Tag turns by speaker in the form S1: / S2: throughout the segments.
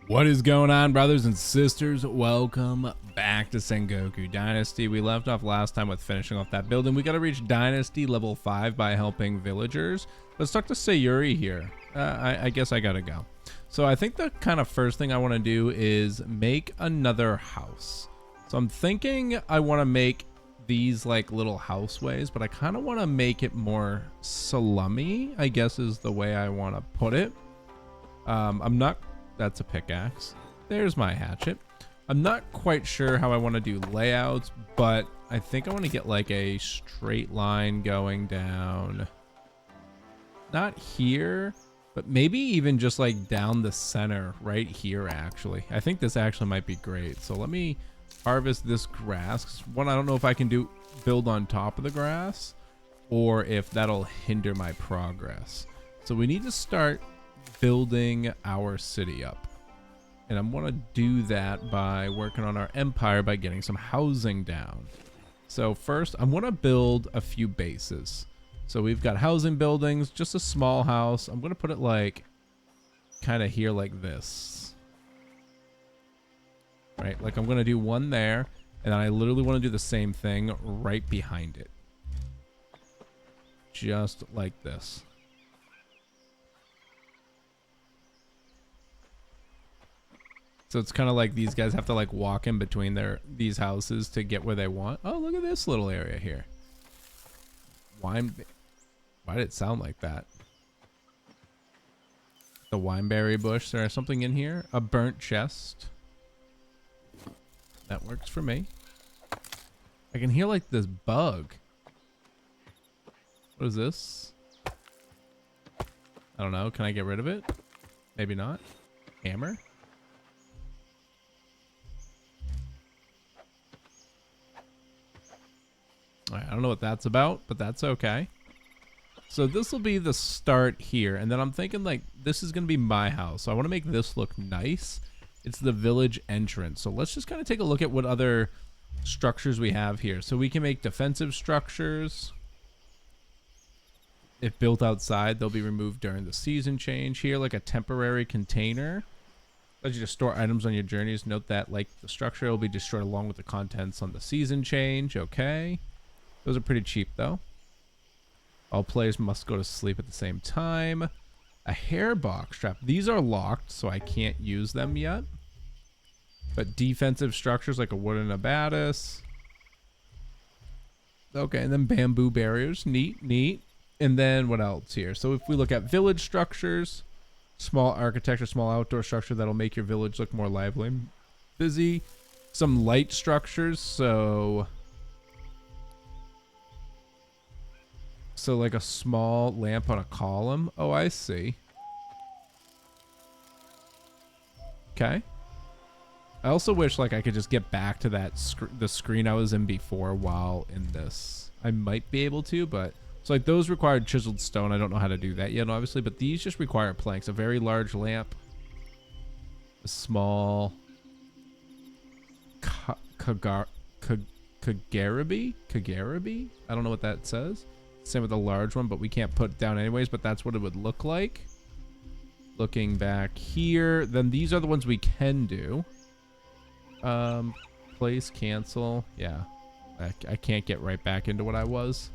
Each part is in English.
S1: What is going on, brothers and sisters? Welcome back to Sengoku Dynasty. We left off last time with finishing off that building. We got to reach Dynasty level 5 by helping villagers. But stuck to Sayuri here. I guess I gotta go. So I think the kind of first thing I want to do is make another house. So I'm thinking I want to make these like little houseways, but I kind of want to make it more slummy, I guess is the way I want to put it. I'm not... That's a pickaxe. There's my hatchet. I'm not quite sure how I want to do layouts, but I think I want to get like a straight line going down. Not here, but maybe even just like down the center right here, actually. I think this actually might be great. So let me harvest this grass. One, I don't know if I can build on top of the grass or if that'll hinder my progress. So we need to start building our city up, and I'm going to do that by working on our empire by getting some housing down. So first I'm going to build a few bases. So we've got housing buildings, just a small house. I'm going to put it like kind of here like this, right? Like I'm going to do one there, and then I literally want to do the same thing right behind it, just like this. So it's kind of like these guys have to like walk in between these houses to get where they want. Oh, look at this little area here. Why did it sound like that? The wineberry bush. There is something in here. A burnt chest. That works for me. I can hear like this bug. What is this? I don't know. Can I get rid of it? Maybe not. Hammer? I don't know what that's about, but that's okay. So this will be the start here, and then I'm thinking like this is going to be my house. So I want to make this look nice. It's the village entrance. So let's just kind of take a look at what other structures we have here. So we can make defensive structures. If built outside, they'll be removed during the season change. Here, like a temporary container. Let you just store items on your journeys. Note that like the structure will be destroyed along with the contents on the season change. Okay. Those are pretty cheap though. All players must go to sleep at the same time. A hair box trap. These are locked, so I can't use them yet. But defensive structures like a wooden abatis. Okay, and then bamboo barriers. Neat, neat. And then what else here? So if we look at village structures, small architecture, small outdoor structure that'll make your village look more lively and busy. Some light structures, so like a small lamp on a column. Oh, I see. Okay. I also wish like I could just get back to that the screen I was in before while in this. I might be able to, but so like those required chiseled stone. I don't know how to do that yet, obviously, but these just require planks. A very large lamp, a small kagarabi. I don't know what that says. Same with the large one, but we can't put it down anyways, but that's what it would look like. Looking back here, then these are the ones we can do. Place, cancel. Yeah, I can't get right back into what I was.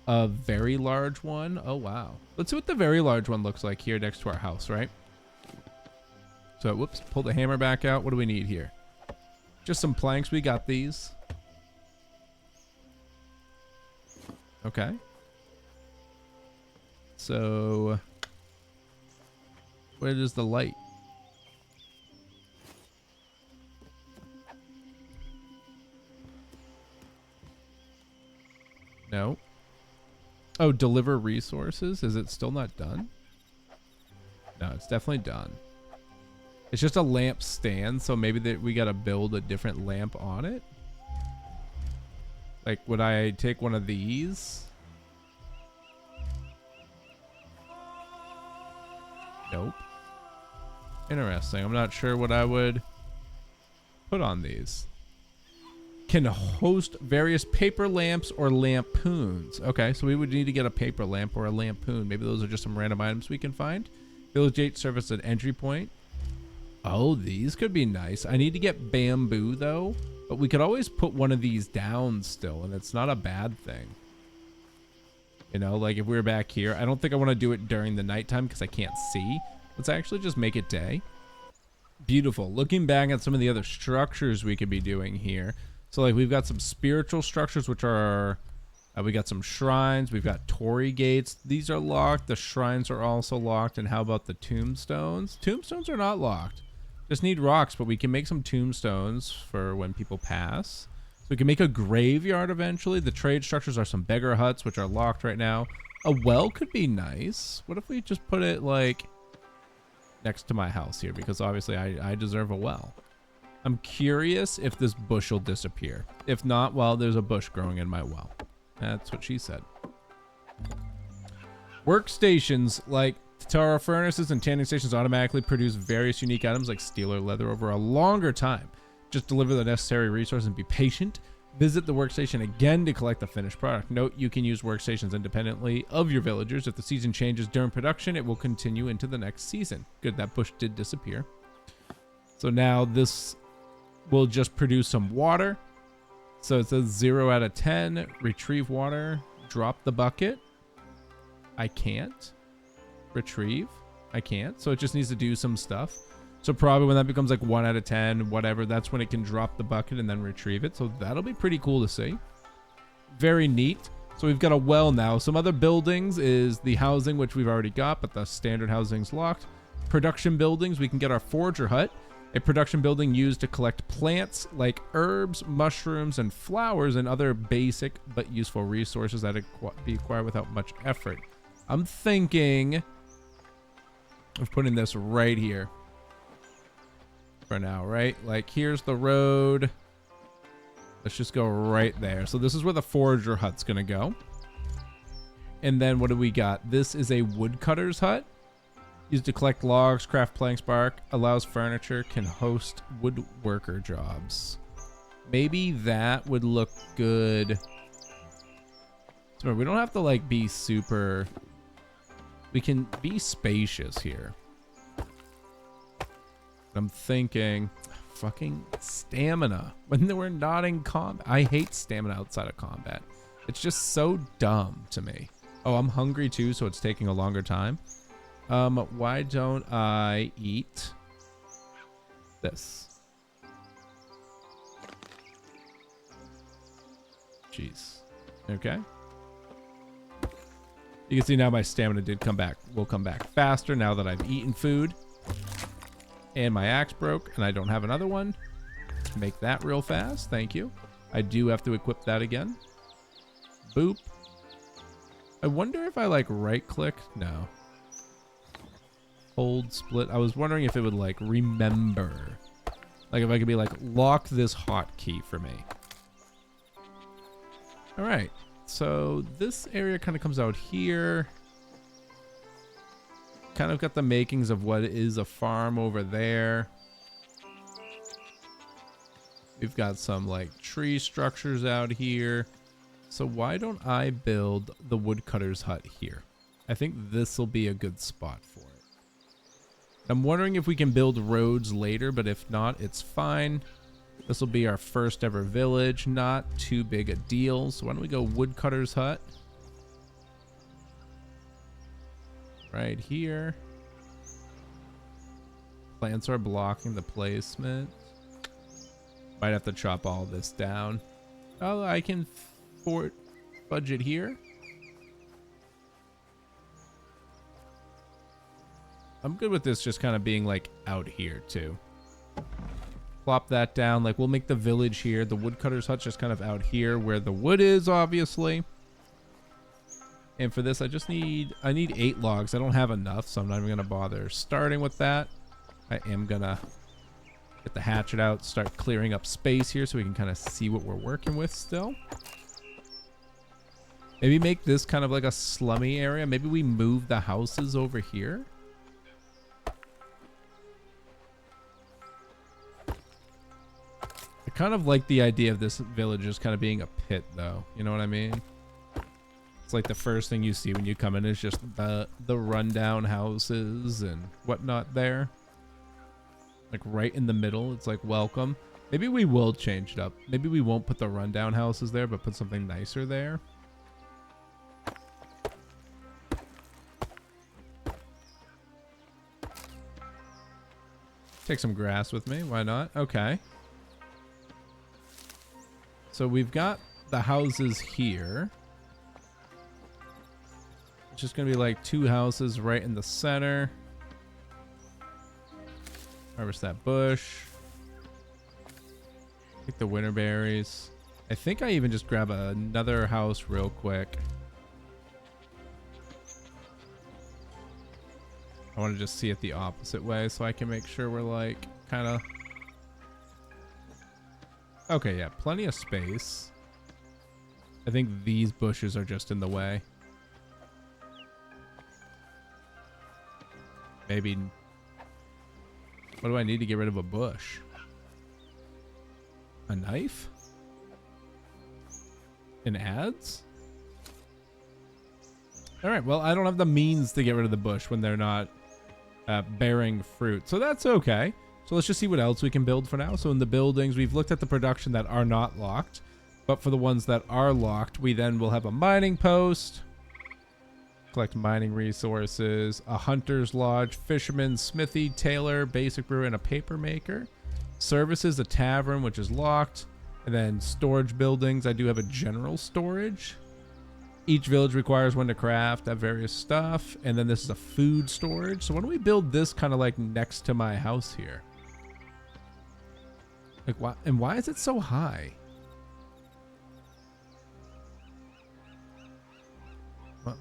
S1: A very large one. Oh, wow. Let's see what the very large one looks like here next to our house, right? So, whoops, pull the hammer back out. What do we need here? Just some planks. We got these. Okay. So, where is the light? No. Oh, deliver resources. Is it still not done? No, it's definitely done. It's just a lamp stand, so maybe we got to build a different lamp on it. Like, would I take one of these? Nope. Interesting. I'm not sure what I would put on these. Can host various paper lamps or lampoons. Okay, so we would need to get a paper lamp or a lampoon. Maybe those are just some random items we can find. Village gate serve as an entry point. Oh, these could be nice. I need to get bamboo though, but we could always put one of these down still, and it's not a bad thing. You know, like if we were back here, I don't think I want to do it during the nighttime because I can't see. Let's actually just make it day. Beautiful. Looking back at some of the other structures we could be doing here. So like we've got some spiritual structures, which are, we got some shrines. We've got Torii gates. These are locked. The shrines are also locked. And how about the tombstones? Tombstones are not locked. Just need rocks, but we can make some tombstones for when people pass. So we can make a graveyard eventually. The trade structures are some beggar huts, which are locked right now. A well could be nice. What if we just put it like next to my house here? Because obviously I deserve a well. I'm curious if this bush will disappear. If not, well, there's a bush growing in my well. That's what she said. Workstations like Tatara furnaces and tanning stations automatically produce various unique items like steel or leather over a longer time. Just deliver the necessary resources and be patient. Visit the workstation again to collect the finished product. Note, you can use workstations independently of your villagers. If the season changes during production, it will continue into the next season. Good, that bush did disappear. So now this will just produce some water. So it says 0 out of 10. Retrieve water. Drop the bucket. I can't. Retrieve. I can't. So it just needs to do some stuff. So probably when that becomes like 1 out of 10, whatever, that's when it can drop the bucket and then retrieve it. So that'll be pretty cool to see. Very neat. So we've got a well now. Some other buildings is the housing, which we've already got, but the standard housing's locked. Production buildings, we can get our forager hut. A production building used to collect plants like herbs, mushrooms, and flowers and other basic but useful resources that be acquired without much effort. I'm thinking of putting this right here for now, right? Like here's the road. Let's just go right there. So this is where the forager hut's gonna go. And then what do we got? This is a woodcutter's hut. Used to collect logs, craft planks, bark, allows furniture, can host woodworker jobs. Maybe that would look good. So we don't have to like be super, we can be spacious here. I'm thinking fucking stamina when we're not in combat. I hate stamina outside of combat. It's just so dumb to me. Oh, I'm hungry too, so it's taking a longer time. Why don't I eat this? Jeez. Okay. You can see now my stamina did come back. Will come back faster now that I've eaten food. And my axe broke, and I don't have another one. Make that real fast. Thank you. I do have to equip that again. Boop. I wonder if I like right click. No. Hold split. I was wondering if it would like remember. Like if I could be like lock this hotkey for me. All right. So this area kind of comes out here. Kind of got the makings of what is a farm over there. We've got some like tree structures out here. So why don't I build the woodcutter's hut here? I think this will be a good spot for it. I'm wondering if we can build roads later, but if not, it's fine. This will be our first ever village. Not too big a deal. So why don't we go woodcutter's hut? Right here. Plants are blocking the placement. Might have to chop all this down. Oh, I can budget here. I'm good with this just kind of being like out here too. Plop that down. Like we'll make the village here. The woodcutter's hut's just kind of out here where the wood is, obviously. And for this, I need 8 logs. I don't have enough, so I'm not even gonna bother starting with that. I am gonna get the hatchet out, start clearing up space here so we can kind of see what we're working with still. Maybe make this kind of like a slummy area. Maybe we move the houses over here. I kind of like the idea of this village just kind of being a pit though. You know what I mean? It's like the first thing you see when you come in is just the rundown houses and whatnot there. Like right in the middle. It's like welcome. Maybe we will change it up. Maybe we won't put the rundown houses there, but put something nicer there. Take some grass with me. Why not? Okay. So we've got the houses here. It's just going to be like 2 houses right in the center. Harvest that bush. Take the winter berries. I think I even just grab another house real quick. I want to just see it the opposite way so I can make sure we're like kind of... Okay, yeah, plenty of space. I think these bushes are just in the way. Maybe... What do I need to get rid of a bush? A knife? An adze? Alright, well, I don't have the means to get rid of the bush when they're not bearing fruit. So that's okay. So let's just see what else we can build for now. So in the buildings, we've looked at the production that are not locked. But for the ones that are locked, we then will have a mining post. Collect mining resources. A hunter's lodge, fisherman, smithy, tailor, basic brewer, and a paper maker. Services, a tavern, which is locked. And then storage buildings. I do have a general storage. Each village requires one to craft, that various stuff. And then this is a food storage. So why don't we build this kind of like next to my house here? Like, why? And why is it so high?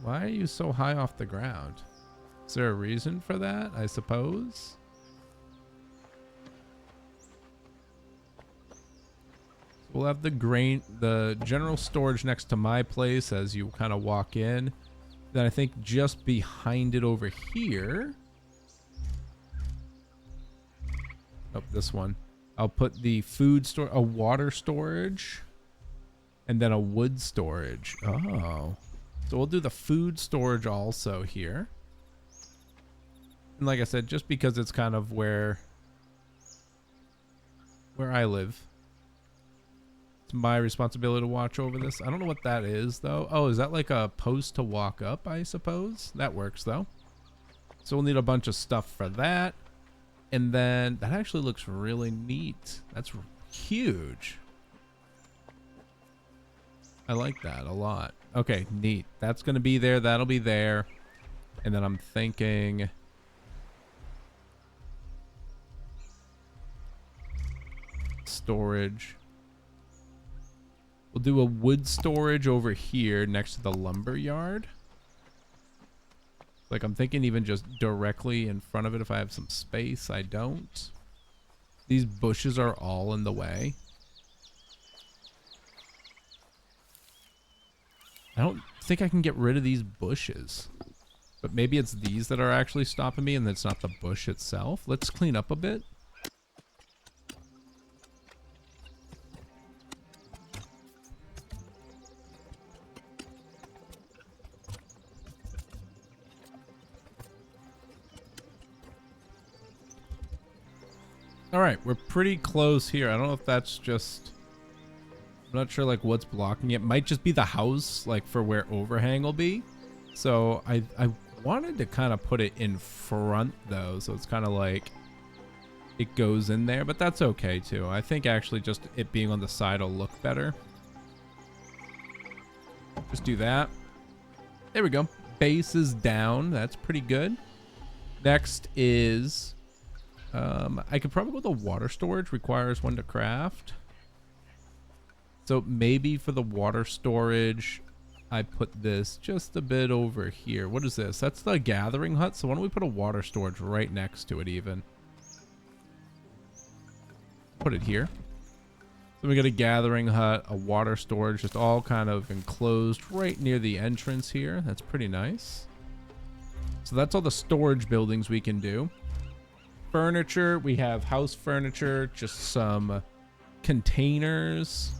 S1: Why are you so high off the ground? Is there a reason for that, I suppose? We'll have the general storage next to my place as you kind of walk in. Then I think just behind it over here. Oh, this one. I'll put the food store, a water storage, and then a wood storage. Oh. So we'll do the food storage also here. And like I said, just because it's kind of where I live. It's my responsibility to watch over this. I don't know what that is though. Oh, is that like a post to walk up, I suppose? That works though. So we'll need a bunch of stuff for that. And then that actually looks really neat. That's huge. I like that a lot. Okay, neat. That's going to be there. That'll be there. And then I'm thinking... storage. We'll do a wood storage over here next to the lumber yard. Like, I'm thinking even just directly in front of it if I have some space. I don't. These bushes are all in the way. I don't think I can get rid of these bushes. But maybe it's these that are actually stopping me and it's not the bush itself. Let's clean up a bit. All right, we're pretty close here. I don't know if that's just... I'm not sure like what's blocking it. Might just be the house, like for where overhang will be. So I wanted to kind of put it in front though, so it's kind of like it goes in there, but that's okay too. I think actually just it being on the side will look better. Just do that. There we go. Base is down. That's pretty good. Next is I could probably go with the water storage. Requires one to craft. So maybe for the water storage, I put this just a bit over here. What is this? That's the gathering hut. So why don't we put a water storage right next to it even? Put it here. So we got a gathering hut, a water storage, just all kind of enclosed right near the entrance here. That's pretty nice. So that's all the storage buildings we can do. Furniture, we have house furniture, just some containers.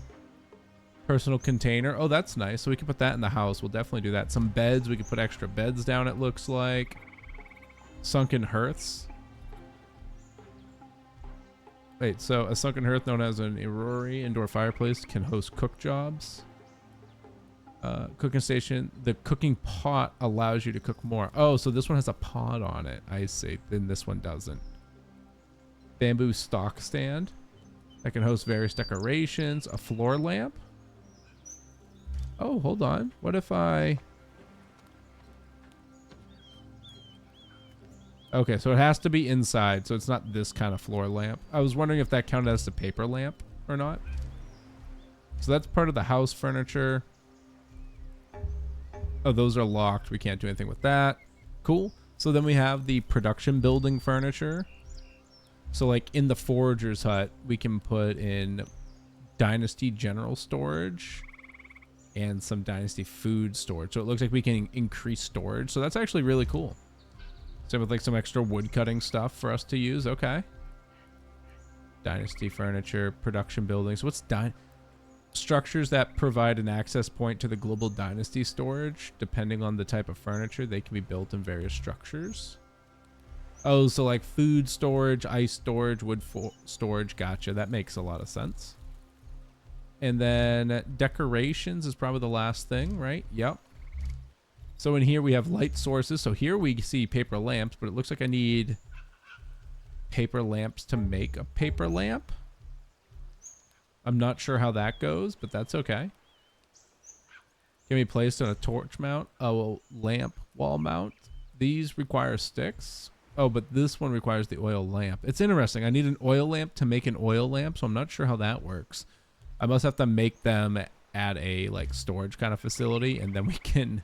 S1: Personal container. Oh, that's nice. So we can put that in the house. We'll definitely do that. Some beds. We can put extra beds down, it looks like. Sunken hearths. Wait, so a sunken hearth known as an irori indoor fireplace can host cook jobs. Cooking station. The cooking pot allows you to cook more. Oh, so this one has a pot on it. I see. Then this one doesn't. Bamboo stock stand. That can host various decorations. A floor lamp. Oh, hold on. What if I... Okay, so it has to be inside, so it's not this kind of floor lamp. I was wondering if that counted as the paper lamp or not. So that's part of the house furniture. Oh, those are locked. We can't do anything with that. Cool. So then we have the production building furniture. So like in the forager's hut, we can put in dynasty general storage and some dynasty food storage. So it looks like we can increase storage. So that's actually really cool. Same with like some extra wood cutting stuff for us to use. Okay. Dynasty furniture, production buildings. What's structures that provide an access point to the global dynasty storage? Depending on the type of furniture, they can be built in various structures. Oh, so like food storage, ice storage, wood storage. Gotcha. That makes a lot of sense. And then decorations is probably the last thing, right? Yep. So in here we have light sources. So here we see paper lamps, but it looks like I need paper lamps to make a paper lamp. I'm not sure how that goes, but that's okay. Can be placed on a torch mount, a lamp wall mount. These require sticks. Oh, but this one requires the oil lamp. It's interesting. I need an oil lamp to make an oil lamp, so I'm not sure how that works. I must have to make them at a like storage kind of facility, and then we can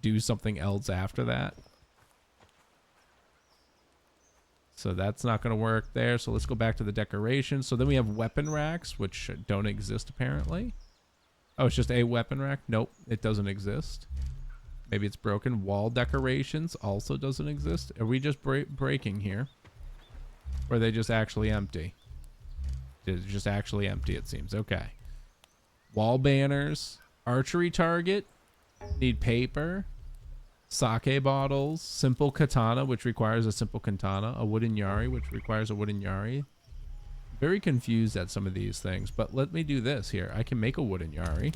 S1: do something else after that. So that's not going to work there. So let's go back to the decorations. So then we have weapon racks, which don't exist apparently. Oh, it's just a weapon rack? Nope, it doesn't exist. Maybe it's broken. Wall decorations also doesn't exist. Are we just breaking here? Or are they just actually empty? It's just actually empty, it seems. Okay. Wall banners. Archery target. Need paper. Sake bottles. Simple katana, which requires a simple katana. A wooden yari, which requires a wooden yari. Very confused at some of these things, but let me do this here. I can make a wooden yari.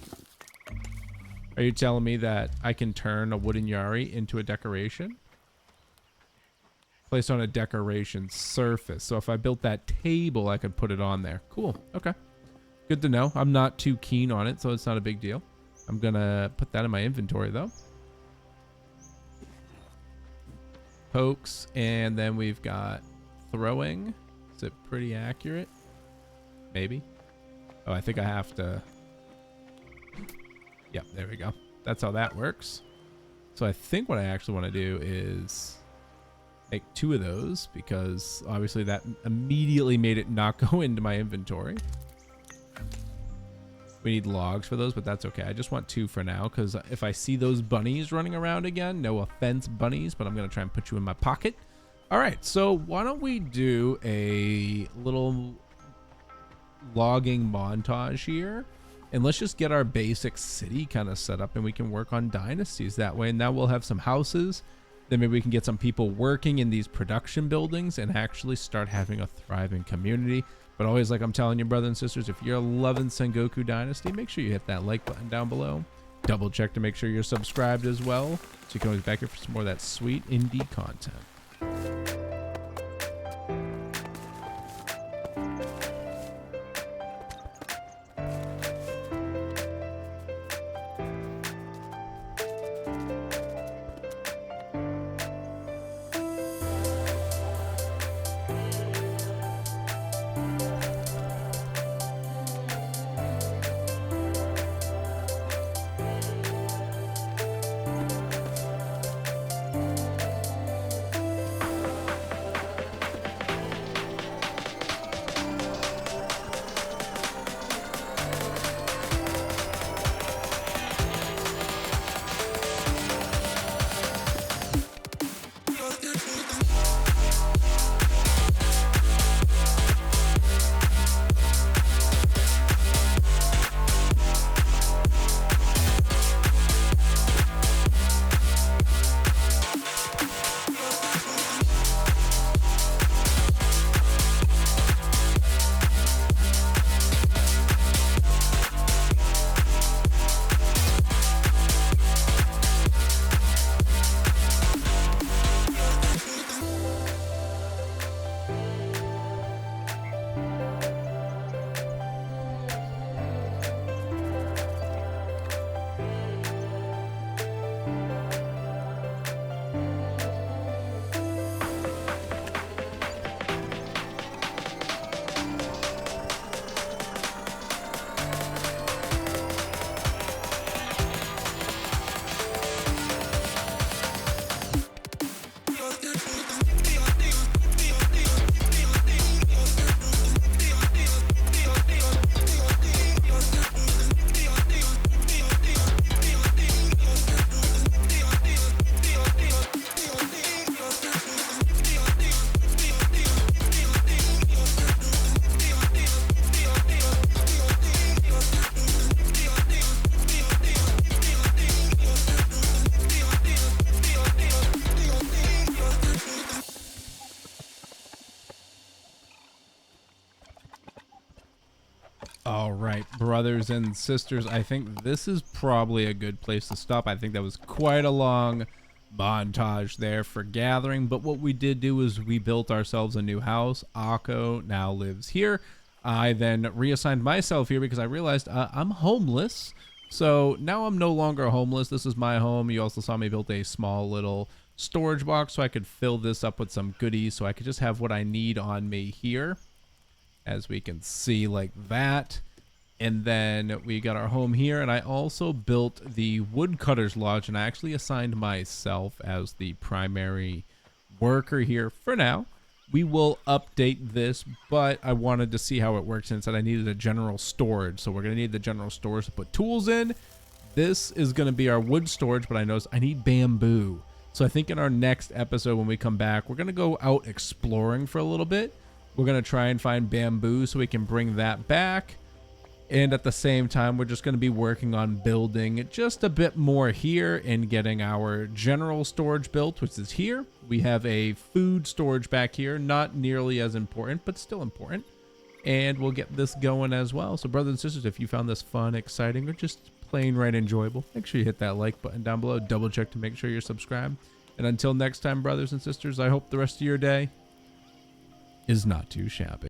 S1: Are you telling me that I can turn a wooden yari into a decoration? Placed on a decoration surface. So if I built that table, I could put it on there. Cool. Okay. Good to know. I'm not too keen on it, so it's not a big deal. I'm going to put that in my inventory, though. Pokes. And then we've got throwing. Is it pretty accurate? Maybe. Oh, I think I have to... Yep, there we go. That's how that works. So I think what I actually want to do is make 2 of those, because obviously that immediately made it not go into my inventory. We need logs for those, but that's okay. I just want 2 for now, because if I see those bunnies running around again, no offense, bunnies, but I'm going to try and put you in my pocket. All right, so why don't we do a little logging montage here? And let's just get our basic city kind of set up, and we can work on dynasties that way. And now we'll have some houses. Then maybe we can get some people working in these production buildings and actually start having a thriving community. But always, like I'm telling you, brothers and sisters, if you're loving Sengoku Dynasty, make sure you hit that like button down below. Double check to make sure you're subscribed as well, so you can always be back here for some more of that sweet indie content. All right, brothers and sisters, I think this is probably a good place to stop. I think that was quite a long montage there for gathering, but what we did do is we built ourselves a new house. Akko now lives here. I then reassigned myself here because I realized I'm homeless. So now I'm no longer homeless. This is my home. You also saw me build a small little storage box so I could fill this up with some goodies so I could just have what I need on me here, as we can see, like that. And then we got our home here, and I also built the woodcutter's lodge, and I actually assigned myself as the primary worker here for now. We will update this, but I wanted to see how it works, and it said I needed a general storage, so we're going to need the general storage to put tools in. This is going to be our wood storage, but I noticed I need bamboo. So I think in our next episode when we come back, we're going to go out exploring for a little bit. We're going to try and find bamboo so we can bring that back. And at the same time, we're just going to be working on building just a bit more here and getting our general storage built, which is here. We have a food storage back here, not nearly as important, but still important. And we'll get this going as well. So brothers and sisters, if you found this fun, exciting, or just plain right enjoyable, make sure you hit that like button down below. Double check to make sure you're subscribed. And until next time, brothers and sisters, I hope the rest of your day is not too shabby.